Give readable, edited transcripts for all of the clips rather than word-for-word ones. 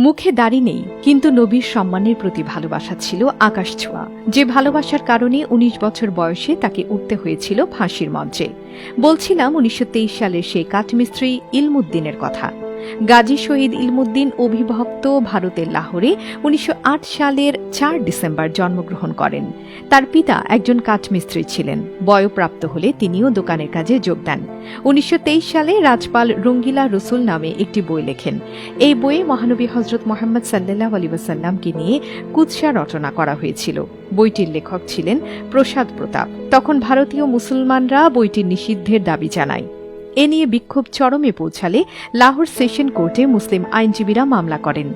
মুখে দাড়ি নেই, কিন্তু নবীর সম্মানের প্রতি ভালোবাসা ছিল আকাশ ছোঁয়া। যে ভালোবাসার কারণে ১৯ বছর বয়সে তাকে উঠতে হয়েছিল ফাঁসির মঞ্চে। বলছিলাম ১৯২৩ সালের সেই কাঠমিস্ত্রি ইলমুদ্দিনের কথা। গাজী শহীদ ইলমুদ্দিন অবিভক্ত ভারতের লাহোরে ১৯০৮ সালের ৪ ডিসেম্বর জন্মগ্রহণ করেন। তার পিতা একজন কাঠমিস্ত্রি ছিলেন। বয়ঃপ্রাপ্ত হলে তিনিও দোকানের কাজে যোগ দেন। ১৯২৩ সালে রাজপাল রঙ্গিলা রসুল নামে একটি বই লেখেন। এই বইয়ে মহানবী হজরত মোহাম্মদ সাল্লাল্লাহু আলাইহি ওয়াসাল্লামকে নিয়ে কুৎসা রচনা করা হয়েছিল। বইটির লেখক ছিলেন প্রসাদ প্রতাপ। তখন ভারতীয় মুসলমানরা বইটির নিষিদ্ধের দাবি জানায়। এ নিয়ে বিক্ষোভ চরমে পৌঁছালে লাহোর সেশন কোর্টে মুসলিম আইনজীবীরা মামলা করেন।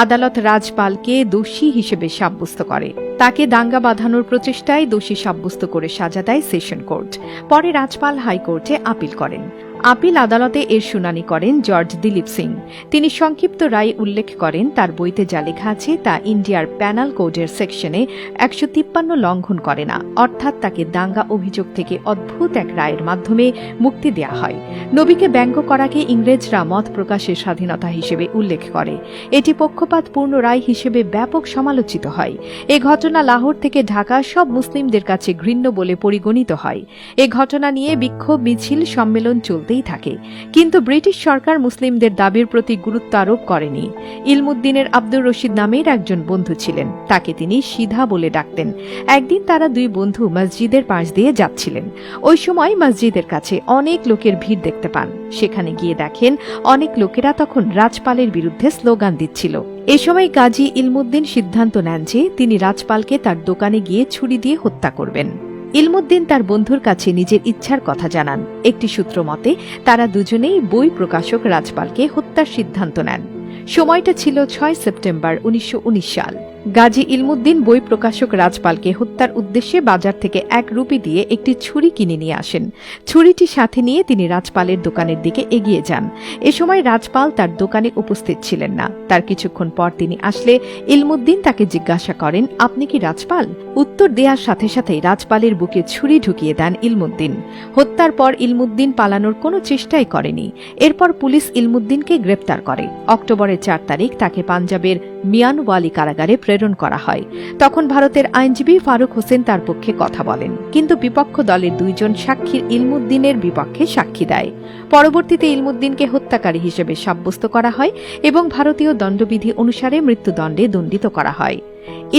আদালত রাজপালকে দোষী হিসেবে সাব্যস্ত করে। তাকে দাঙ্গা বাঁধানোর প্রচেষ্টায় দোষী সাব্যস্ত করে সাজা দেয় সেশন কোর্ট। পরে রাজপাল হাইকোর্টে আপিল করেন। আপিল আদালতে এর শুনানি করেন জর্জ দিলীপ সিং। তিনি সংক্ষিপ্ত রায় উল্লেখ করেন, তার বইতে যা লেখা আছে তা ইন্ডিয়ার প্যানাল কোডের সেকশনে ১৫৩ লঙ্ঘন করে না, অর্থাৎ তাকে দাঙ্গা অভিযোগ থেকে অদ্ভুত এক রায়ের মাধ্যমে মুক্তি দেয়া হয়। নবীকে ব্যঙ্গ করাকে ইংরেজরা মত প্রকাশের স্বাধীনতা হিসেবে উল্লেখ করে। এটি পক্ষপাতপূর্ণ রায় হিসেবে ব্যাপক সমালোচিত হয়। এ ঘটনা লাহোর থেকে ঢাকা সব মুসলিমদের কাছে ঘৃণ্য বলে পরিগণিত হয়। এ ঘটনা নিয়ে বিক্ষোভ মিছিল সম্মেলন চলতেই থাকে, কিন্তু ব্রিটিশ সরকার মুসলিমদের দাবির প্রতি গুরুত্ব আরোপ করেনি। ইলমুদ্দিনের আব্দুর রশিদ নামের একজন বন্ধু ছিলেন, তাকে তিনি সিধা বলে ডাকতেন। একদিন তারা দুই বন্ধু মসজিদের পাশ দিয়ে যাচ্ছিলেন। ওই সময় মসজিদের কাছে অনেক লোকের ভিড় দেখতে পান। সেখানে গিয়ে দেখেন অনেক লোকেরা তখন রাজপালের বিরুদ্ধে স্লোগান দিচ্ছিল। এ সময় গাজী ইলমুদ্দিন সিদ্ধান্ত নেন যে তিনি রাজপালকে তার দোকানে গিয়ে ছুরি দিয়ে হত্যা করবেন। ইলমুদ্দিন তার বন্ধুর কাছে নিজের ইচ্ছার কথা জানান। একটি সূত্র মতে তারা দুজনেই বই প্রকাশক রাজপালকে হত্যার সিদ্ধান্ত নেন। সময়টা ছিল ৬ সেপ্টেম্বর ১৯১৯ সাল। গাজী ইলমুদ্দিন বই প্রকাশক রাজপালকে হত্যার উদ্দেশ্যে বাজার থেকে ১ রুপি দিয়ে একটি ছুরি কিনে নিয়ে আসেন। ছুরিটি সাথে নিয়ে তিনি রাজপালের দোকানের দিকে এগিয়ে যান। এ সময় রাজপাল তার দোকানে উপস্থিত ছিলেন না। তার কিছুক্ষণ পর তিনি আসলে ইলমুদ্দিন তাকে জিজ্ঞাসা করেন, আপনি কি রাজপাল? উত্তর দেওয়ার সাথে সাথেই রাজপালের বুকে ছুরি ঢুকিয়ে দেন ইলমুদ্দিন। হত্যার পর ইলমুদ্দিন পালানোর কোনো চেষ্টাই করেনি। এরপর পুলিশ ইলমুদ্দিনকে গ্রেপ্তার করে। অক্টোবরের ৪ তারিখ তাকে পাঞ্জাবের মিয়ানওয়ালি কারাগারে প্রেরণ করা হয়। তখন ভারতের আইনজীবী ফারুক হোসেন তার পক্ষে কথা বলেন, কিন্তু বিপক্ষ দলের ২ জন সাক্ষী ইলমুদ্দিনের বিপক্ষে সাক্ষী দেয়। পরবর্তীতে ইলমুদ্দিনকে হত্যাকারী হিসেবে সাব্যস্ত করা হয় এবং ভারতীয় দণ্ডবিধি অনুসারে মৃত্যুদণ্ডে দণ্ডিত করা হয়।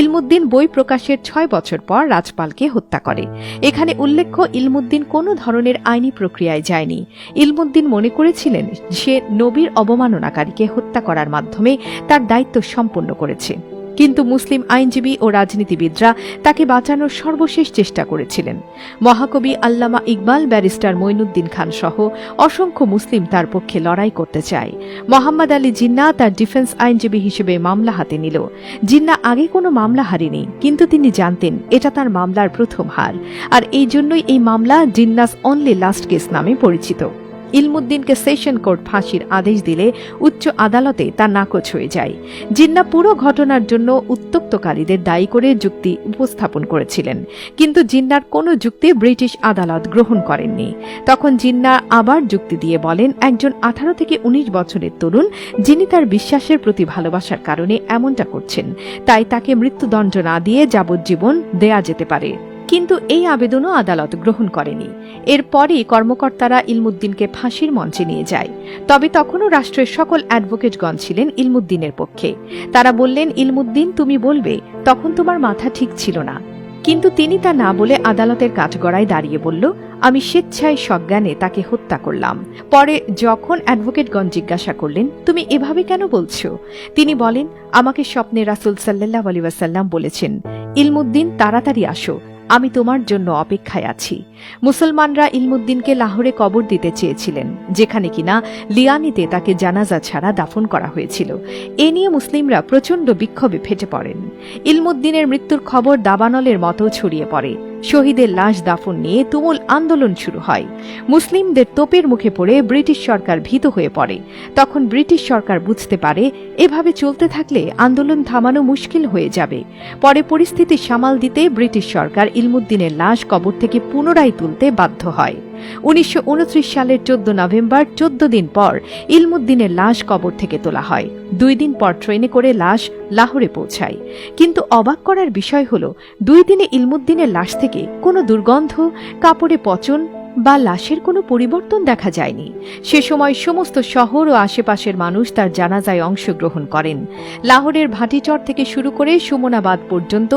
ইলমুদ্দিন বই প্রকাশের ৬ বছর পর রাজপালকে হত্যা করে। এখানে উল্লেখ্য, ইলমুদ্দিন কোনো ধরনের আইনি প্রক্রিয়ায় যায়নি। ইলমুদ্দিন মনে করেছিলেন সে নবীর অবমাননাকারীকে হত্যা করার মাধ্যমে তার দায়িত্ব সম্পন্ন করেছে। কিন্তু মুসলিম আইনজীবী ও রাজনীতিবিদরা তাকে বাঁচানোর সর্বশেষ চেষ্টা করেছিলেন। মহাকবি আল্লামা ইকবাল, ব্যারিস্টার মঈনুদ্দিন খান সহ অসংখ্য মুসলিম তার পক্ষে লড়াই করতে চায়। মোহাম্মদ আলী জিন্না তার ডিফেন্স আইনজীবী হিসেবে মামলা হাতে নিল। জিন্না আগে কোনো মামলা হারেনি, কিন্তু তিনি জানতেন এটা তার মামলার প্রথম হার, আর এই জন্যই এই মামলা জিন্নাস অনলি লাস্ট কেস নামে পরিচিত। ইলমুদ্দিনকে সেশন কোর্ট ফাঁসির আদেশ দিলে উচ্চ আদালতে তা নাকচ হয়ে যায়। জিন্না পুরো ঘটনার জন্য উত্ত্যক্তকারীদের দায়ী করে যুক্তি উপস্থাপন করেছিলেন, কিন্তু জিন্নার কোনো যুক্তি ব্রিটিশ আদালত গ্রহণ করেননি। তখন জিন্না আবার যুক্তি দিয়ে বলেন, একজন ১৮ থেকে ১৯ বছরের তরুণ যিনি তার বিশ্বাসের প্রতি ভালোবাসার কারণে এমনটা করছেন, তাই তাকে মৃত্যুদণ্ড না দিয়ে যাবজ্জীবন দেয়া যেতে পারে। কিন্তু এই আবেদনও আদালত গ্রহণ করেনি। এরপরই কর্মকর্তারা ইলমুদ্দিনকে ফাঁসির মঞ্চে নিয়ে যায়। তবে তখনও রাষ্ট্রের সকল অ্যাডভোকেটগণ ছিলেন ইলমুদ্দিনের পক্ষে। তারা বললেন, ইলমুদ্দিন তুমি বলবে, তখন তোমার মাথা ঠিক ছিল না। কিন্তু তিনি তা না বলে আদালতের কাঠগড়ায় দাঁড়িয়ে বলল, আমি স্বেচ্ছায় সজ্ঞানে তাকে হত্যা করলাম। পরে যখন অ্যাডভোকেটগণ জিজ্ঞাসা করলেন, তুমি এভাবে কেন বলছো? তিনি বলেন, আমাকে স্বপ্নে রাসূল সাল্লাল্লাহু আলাইহি ওয়াসাল্লাম বলেছেন, ইলমুদ্দিন তাড়াতাড়ি আসো, আমি তোমার জন্য অপেক্ষায় আছি। মুসলমানরা ইলমুদ্দিনকে লাহোরে কবর দিতে চেয়েছিলেন, যেখানে কিনা লিয়ানিতে তাকে জানাজা ছাড়া দাফন করা হয়েছিল। এ নিয়ে মুসলিমরা প্রচণ্ড বিক্ষোভে ফেটে পড়েন। ইলমুদ্দিনের মৃত্যুর খবর দাবানলের মতো ছড়িয়ে পড়ে। শহীদের লাশ দাফন নিয়ে তুমুল আন্দোলন শুরু হয়। মুসলিমদের তোপের মুখে পড়ে ব্রিটিশ সরকার ভীত হয়ে পড়ে। তখন ব্রিটিশ সরকার বুঝতে পারে এভাবে চলতে থাকলে আন্দোলন থামানো মুশকিল হয়ে যাবে। পরে পরিস্থিতি সামাল দিতে ব্রিটিশ সরকার ইলমুদ্দিনের লাশ কবর থেকে পুনরায় তুলতে বাধ্য হয়। 1929 সালের 14 নভেম্বর 14 দিন পর ইলমুদ্দিনের লাশ কবর থেকে তোলা হয়। 2 দিন পর ট্রেনে করে লাশ লাহোরে পৌঁছায়। কিন্তু অবাক করার বিষয় হল 2 দিনে ইলমুদ্দিনের লাশ থেকে কোনো দুর্গন্ধ, কাপড়ে পচন বা লাশের কোনো পরিবর্তন দেখা যায়নি। সে সময় সমস্ত শহর ও আশেপাশের মানুষ তার জানাজায় অংশগ্রহণ করেন। লাহোরের ভাটিচর থেকে শুরু করে সুমনাবাদ পর্যন্ত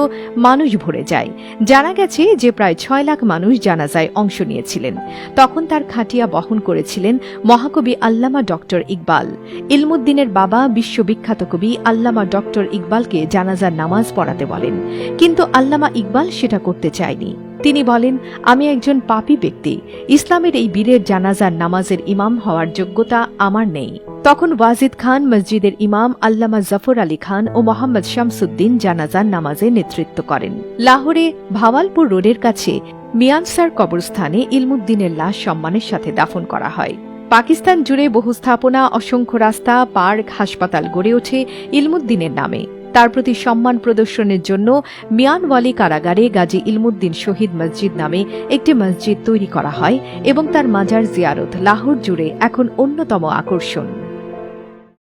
মানুষ ভরে যায়। জানা গেছে যে প্রায় 6 লাখ মানুষ জানাজায় অংশ নিয়েছিলেন। তখন তার খাটিয়া বহন করেছিলেন মহাকবি আল্লামা ডক্টর ইকবাল। ইলমুদ্দিনের বাবা বিশ্ববিখ্যাত কবি আল্লামা ডক্টর ইকবালকে জানাজার নামাজ পড়াতে বলেন, কিন্তু আল্লামা ইকবাল সেটা করতে চায়নি। তিনি বলেন, আমি একজন পাপী ব্যক্তি, ইসলামের এই বীরের জানাজার নামাজের ইমাম হওয়ার যোগ্যতা আমার নেই। তখন ওয়াজিদ খান, মসজিদের ইমাম আল্লামা জাফর আলী খান ও মোহাম্মদ শামসুদ্দিন জানাজার নামাজে নেতৃত্ব করেন। লাহোরে ভাওয়ালপুর রোডের কাছে মিয়ানসার কবরস্থানে ইলমুদ্দিনের লাশ সম্মানের সাথে দাফন করা হয়। পাকিস্তান জুড়ে বহু স্থাপনা, অসংখ্য রাস্তা, পার্ক, হাসপাতাল গড়ে ওঠে ইলমুদ্দিনের নামে। তার প্রতি সম্মান প্রদর্শনের জন্য মিয়ানওয়ালি কারাগারে গাজী ইলমুদ্দিন শহীদ মসজিদ নামে একটি মসজিদ তৈরি করা হয় এবং তার মাজার জিয়ারত লাহোর জুড়ে এখন অন্যতম আকর্ষণ।